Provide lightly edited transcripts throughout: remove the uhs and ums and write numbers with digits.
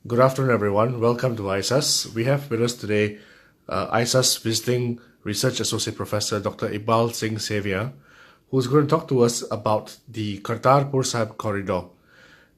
Good afternoon, everyone. Welcome to ISAS. We have with us today ISAS Visiting Research Associate Professor Dr. Iqbal Singh Sevea, who's going to talk to us about the Kartarpur Sahib corridor.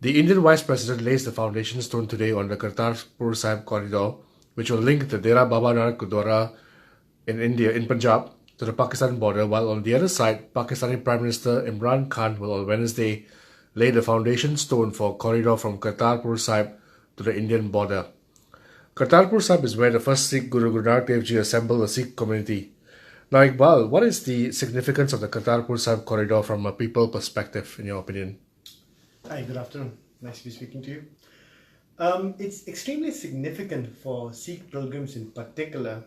The Indian Vice President lays the foundation stone today on the Kartarpur Sahib corridor, which will link the Dera Baba Nanak Gurdwara in India, in Punjab, to the Pakistan border, while on the other side, Pakistani Prime Minister Imran Khan will on Wednesday lay the foundation stone for a corridor from Kartarpur Sahib to the Indian border. Kartarpur Sahib is where the first Sikh Guru Nanak Dev Ji assembled a Sikh community. Now, Iqbal, what is the significance of the Kartarpur Sahib corridor from a people perspective, in your opinion? Hi, good afternoon. Nice to be speaking to you. It's extremely significant for Sikh pilgrims in particular,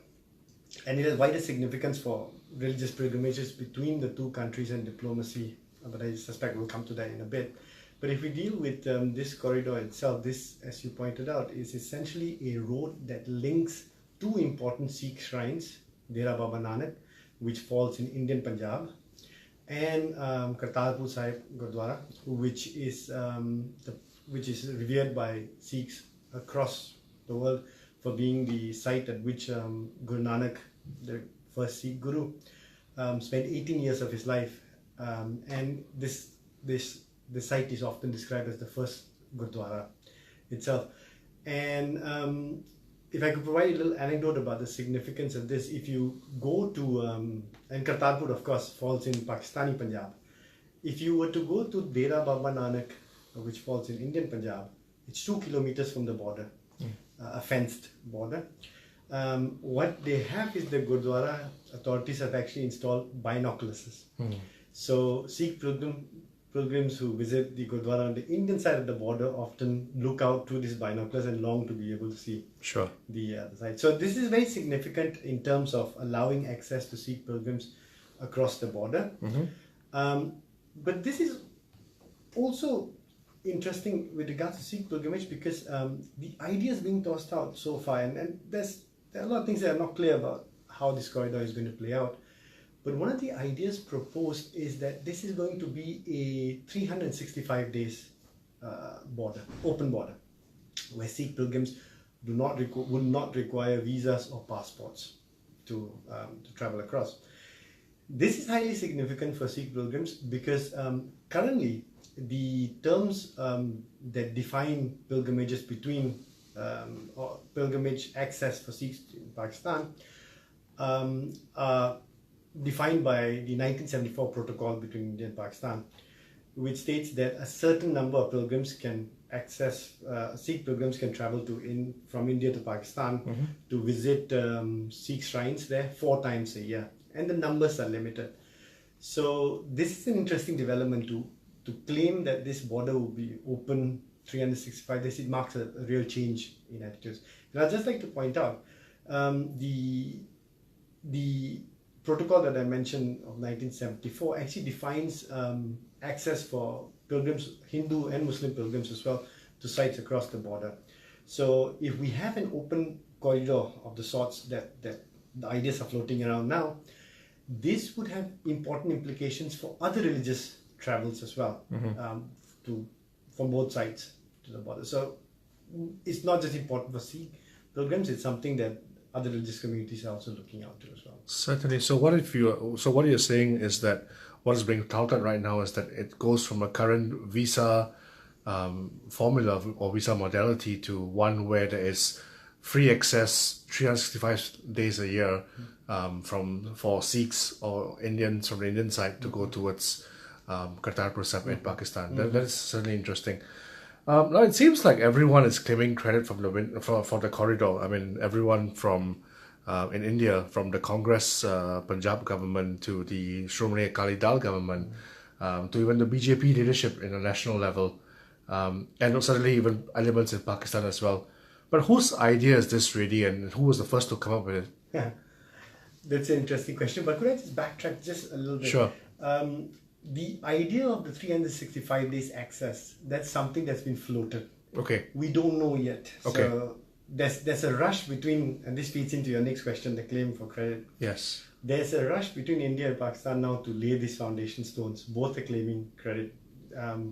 and it has wider significance for religious pilgrimages between the two countries and diplomacy, but I suspect we'll come to that in a bit. But if we deal with this corridor itself, this, as you pointed out, is essentially a road that links two important Sikh shrines, Dera Baba Nanak, which falls in Indian Punjab, and Kartarpur Sahib Gurdwara, which is revered by Sikhs across the world for being the site at which Guru Nanak, the first Sikh Guru, spent 18 years of his life, and the site is often described as the first Gurdwara itself. And if I could provide a little anecdote about the significance of this, if you go to, and Kartarpur of course falls in Pakistani Punjab, if you were to go to Dera Baba Nanak, which falls in Indian Punjab, it's 2 kilometers from the border, a fenced border. What they have is the Gurdwara authorities have actually installed binoculars. So Sikh pilgrims who visit the Gurdwara on the Indian side of the border often look out through these binoculars and long to be able to see the site. So this is very significant in terms of allowing access to Sikh pilgrims across the border. But this is also interesting with regards to Sikh pilgrimage because the ideas being tossed out so far, and there are a lot of things that are not clear about how this corridor is going to play out. But one of the ideas proposed is that this is going to be a 365 days open border, where Sikh pilgrims will not require visas or passports to travel across. This is highly significant for Sikh pilgrims because currently the terms that define pilgrimages between or pilgrimage access for Sikhs in Pakistan are defined by the 1974 protocol between India and Pakistan, which states that a certain number of pilgrims can access, Sikh pilgrims can travel from India to Pakistan to visit Sikh shrines there 4 times a year, and the numbers are limited. So this is an interesting development to claim that this border will be open 365 days. It marks a real change in attitudes. And I'd just like to point out the protocol that I mentioned of 1974 actually defines access for pilgrims, Hindu and Muslim pilgrims as well, to sites across the border. So if we have an open corridor of the sorts that the ideas are floating around now, this would have important implications for other religious travels as well, from both sides to the border. So it's not just important for Sikh pilgrims, it's something that other religious communities are also looking out to as well. Certainly. So what you're saying is that what is being touted right now is that it goes from a current visa formula or visa modality to one where there is free access 365 days a year for Sikhs or Indians from the Indian side to go towards Kartarpur Sahib in Pakistan. That is certainly interesting. Now it seems like everyone is claiming credit for the corridor. I mean, everyone from in India, from the Congress Punjab government to the Shromani Akali Dal government, to even the BJP leadership in a national level, and certainly even elements in Pakistan as well. But whose idea is this really, and who was the first to come up with it? Yeah, that's an interesting question. But could I just backtrack just a little bit? Sure. The idea of the 365 days access, that's something that's been floated. Okay. We don't know yet. Okay. So there's a rush between, and this feeds into your next question, the claim for credit. Yes. There's a rush between India and Pakistan now to lay these foundation stones. Both are claiming credit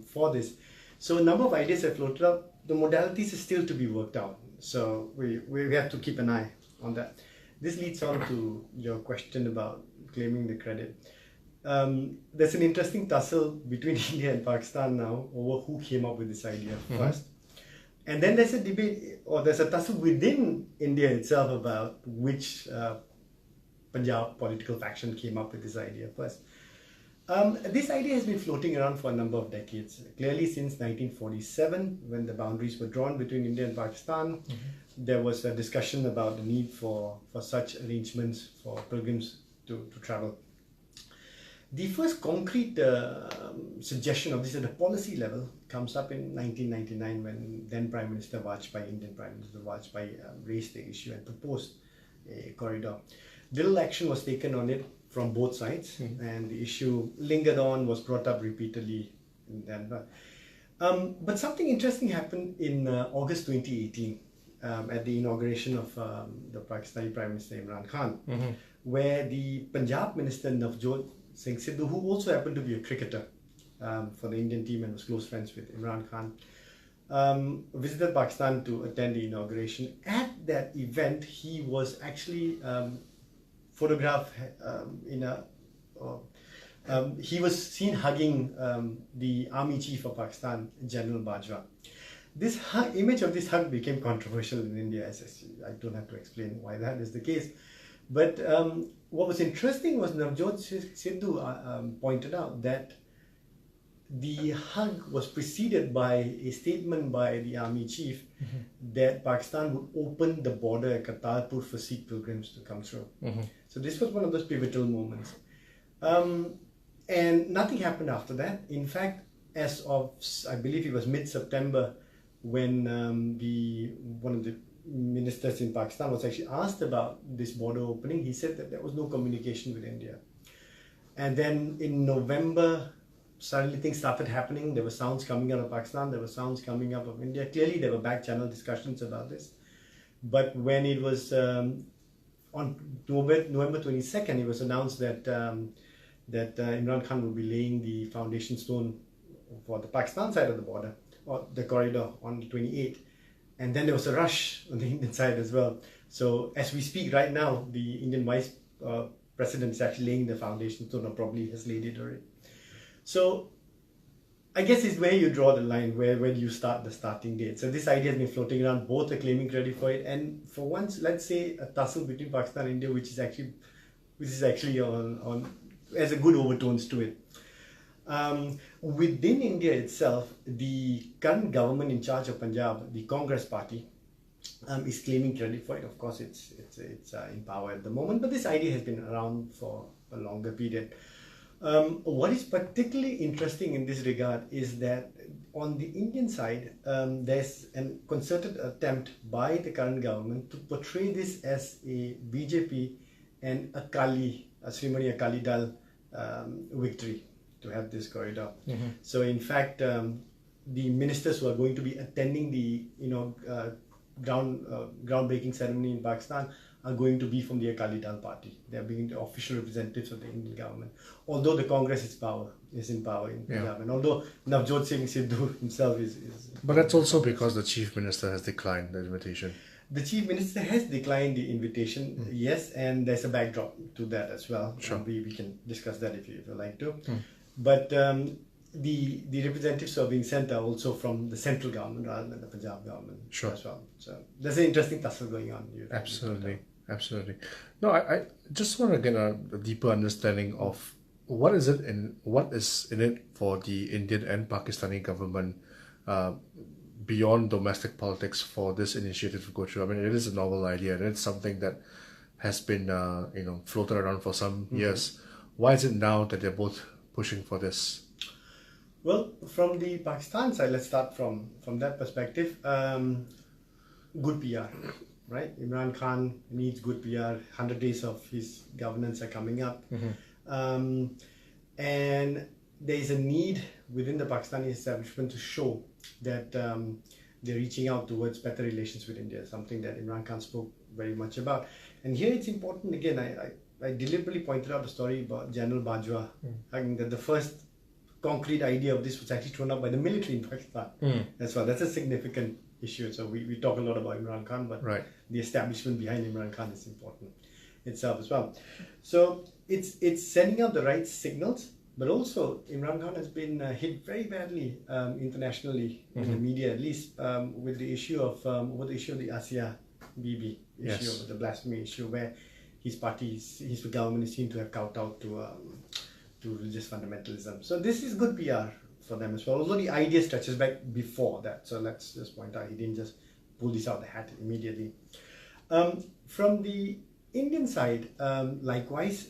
for this. So a number of ideas have floated up. the modalities is still to be worked out. So we have to keep an eye on that. This leads on to your question about claiming the credit. There's an interesting tussle between India and Pakistan now over who came up with this idea first. And then there's a debate, or there's a tussle within India itself about which Punjab political faction came up with this idea first. This idea has been floating around for a number of decades. Clearly since 1947, when the boundaries were drawn between India and Pakistan, there was a discussion about the need for such arrangements for pilgrims to travel. The first concrete suggestion of this at a policy level comes up in 1999 when then Prime Minister Vajpayee, Indian Prime Minister Vajpayee, raised the issue and proposed a corridor. Little action was taken on it from both sides, and the issue lingered on, was brought up repeatedly in Denver. But something interesting happened in August 2018 at the inauguration of the Pakistani Prime Minister Imran Khan, where the Punjab Minister Navjot Singh Sidhu, who also happened to be a cricketer for the Indian team and was close friends with Imran Khan, visited Pakistan to attend the inauguration. At that event, he was actually photographed he was seen hugging the army chief of Pakistan, General Bajwa. This image of this hug became controversial in India. I don't have to explain why that is the case. But what was interesting was Navjot Sidhu pointed out that the hug was preceded by a statement by the army chief that Pakistan would open the border at Kartarpur for Sikh pilgrims to come through. So this was one of those pivotal moments. And nothing happened after that. In fact, as of, I believe it was mid-September, when one of the ministers in Pakistan was actually asked about this border opening, he said that there was no communication with India. And then in November, suddenly things started happening. There were sounds coming out of Pakistan, there were sounds coming up of India. Clearly there were back channel discussions about this. But when it was on November 22nd, it was announced that Imran Khan will be laying the foundation stone for the Pakistan side of the border, or the corridor, on the 28th. And then there was a rush on the Indian side as well. So as we speak right now, the Indian Vice President is actually laying the foundation stone, or probably has laid it already. So I guess it's where you draw the line, where do you start the starting date. So this idea has been floating around, both are claiming credit for it, and for once, let's say a tussle between Pakistan and India, which is actually on has a good overtones to it. Within India itself, the current government in charge of Punjab, the Congress party, is claiming credit for it. Of course, it's in power at the moment, but this idea has been around for a longer period. What is particularly interesting in this regard is that on the Indian side, there's a concerted attempt by the current government to portray this as a BJP and Srimani Akali Dal victory to have this corridor. So in fact, the ministers who are going to be attending the groundbreaking ceremony in Pakistan are going to be from the Akali Dal party. They are being the official representatives of the Indian government. Although the Congress is in power in Punjab, and although Navjot Singh Sidhu himself is. But that's also because the chief minister has declined the invitation. The chief minister has declined the invitation, yes, and there's a backdrop to that as well. Sure. We can discuss that if you like to. But the representatives who are being sent are also from the central government rather than the Punjab government as well. So there's an interesting tussle going on. Absolutely. No, I just want to get a deeper understanding of what is in it for the Indian and Pakistani government beyond domestic politics for this initiative to go through. I mean, it is a novel idea, and it's something that has been floated around for some years. Why is it now that they're both pushing for this? Well, from the Pakistan side, let's start from that perspective. Good PR, right? Imran Khan needs good PR. 100 days of his governance are coming up. And there is a need within the Pakistani establishment to show that they're reaching out towards better relations with India, something that Imran Khan spoke very much about. And here it's important, again, I deliberately pointed out the story about General Bajwa, that the first concrete idea of this was actually thrown out by the military in Pakistan as well. That's a significant issue. So we talk a lot about Imran Khan, but the establishment behind Imran Khan is important itself as well. So it's sending out the right signals, but also Imran Khan has been hit very badly internationally in the media, at least with the issue of the Asia Bibi issue, the blasphemy issue, where his government is seen to have kowtowed to religious fundamentalism. So this is good PR for them as well, although the idea stretches back before that. So let's just point out, he didn't just pull this out of the hat immediately. From the Indian side, likewise,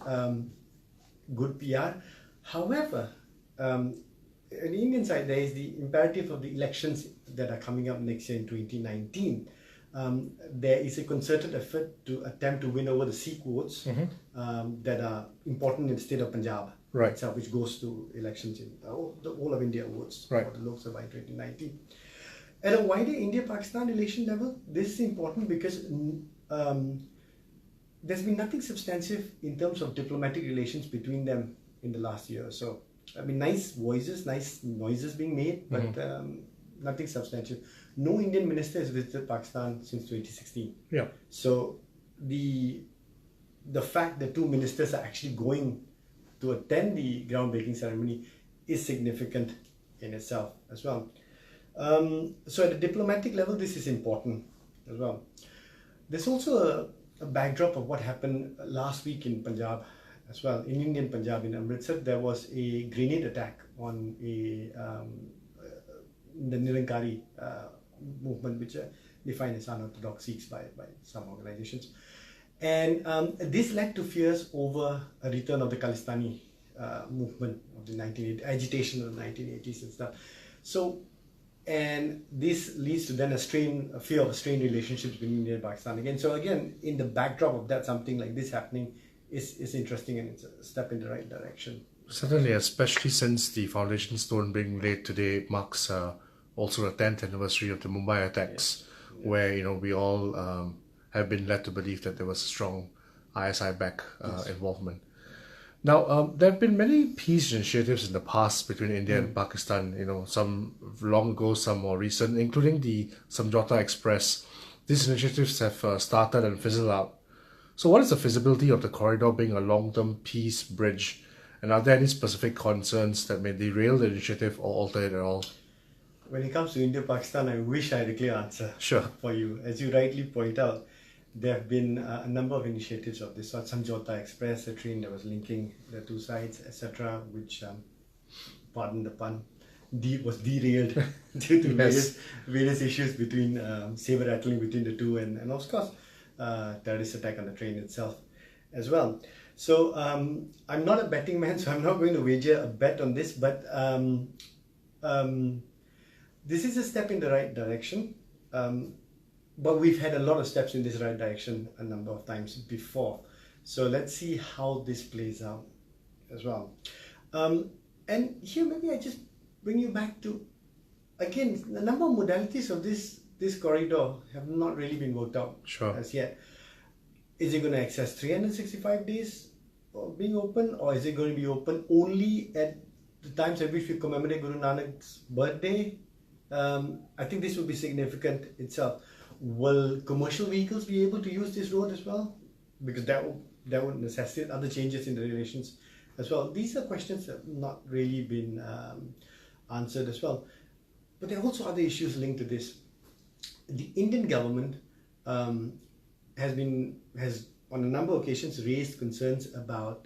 good PR. However, on the Indian side, there is the imperative of the elections that are coming up next year in 2019. There is a concerted effort to attempt to win over the Sikh votes that are important in the state of Punjab, itself, which goes to elections in the whole of India votes for the Lok Sabha in 2019. At a wider India-Pakistan relation level, this is important because there's been nothing substantive in terms of diplomatic relations between them in the last year or so. I mean, nice noises being made, but nothing substantive. No Indian minister has visited Pakistan since 2016. Yeah. So the fact that two ministers are actually going to attend the groundbreaking ceremony is significant in itself as well. So at a diplomatic level, this is important as well. There's also a backdrop of what happened last week in Punjab as well. In Indian Punjab, in Amritsar, there was a grenade attack on the Nirankari movement, which are defined as unorthodox Sikhs by some organizations. And this led to fears over a return of the Khalistani movement of the 1980s, agitation of the 1980s and stuff. So, and this leads to then a fear of strained relationships between India and Pakistan again. So again, in the backdrop of that, something like this happening is interesting, and it's a step in the right direction. Certainly, especially since the foundation stone being laid today marks also the 10th anniversary of the Mumbai attacks, where we all have been led to believe that there was a strong ISI-backed involvement. Now, there have been many peace initiatives in the past between India and Pakistan, some long ago, some more recent, including the Samjhauta Express. These initiatives have started and fizzled out. So what is the feasibility of the corridor being a long-term peace bridge? And are there any specific concerns that may derail the initiative or alter it at all? When it comes to India-Pakistan, I wish I had a clear answer for you. As you rightly point out, there have been a number of initiatives of this sort. Samjhauta Express, a train that was linking the two sides, etc., which, pardon the pun, was derailed due to various issues between saber rattling between the two, and of course, terrorist attack on the train itself as well. So I'm not a betting man, so I'm not going to wager a bet on this, but this is a step in the right direction. But we've had a lot of steps in this right direction a number of times before. So let's see how this plays out as well. And here maybe I just bring you back to, again, the number of modalities of this corridor have not really been worked out as yet. Is it going to access 365 days of being open, or is it going to be open only at the times at which we commemorate Guru Nanak's birthday? I think this would be significant itself. Will commercial vehicles be able to use this road as well? Because that would necessitate other changes in the relations as well. These are questions that have not really been answered as well. But there are also other issues linked to this. The Indian government has on a number of occasions raised concerns about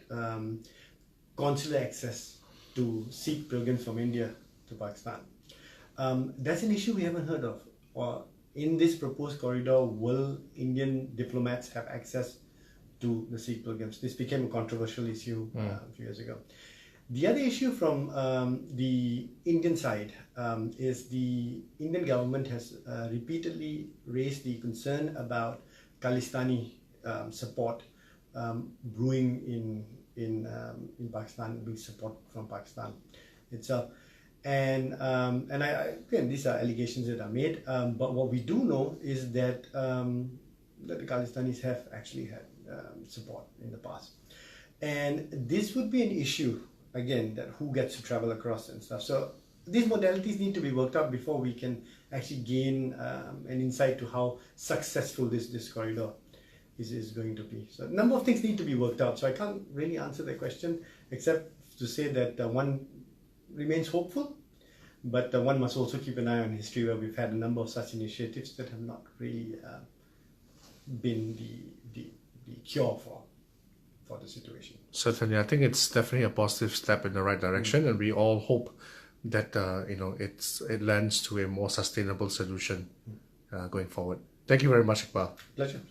consular access to Sikh pilgrims from India to Pakistan. That's an issue we haven't heard of. Or in this proposed corridor, will Indian diplomats have access to the Sikh pilgrims? This became a controversial issue a few years ago. The other issue from the Indian side is the Indian government has repeatedly raised the concern about Khalistani support brewing in Pakistan, being support from Pakistan itself. And again, these are allegations that are made. But what we do know is that the Khalistanis have actually had support in the past, and this would be an issue again, that who gets to travel across and stuff. So these modalities need to be worked out before we can actually gain an insight to how successful this corridor is going to be. So a number of things need to be worked out. So I can't really answer that question except to say that one remains hopeful, but one must also keep an eye on history, where we've had a number of such initiatives that have not really been the cure for the situation. Certainly, I think it's definitely a positive step in the right direction, and we all hope that it lands to a more sustainable solution going forward. Thank you very much, Iqbal. Pleasure.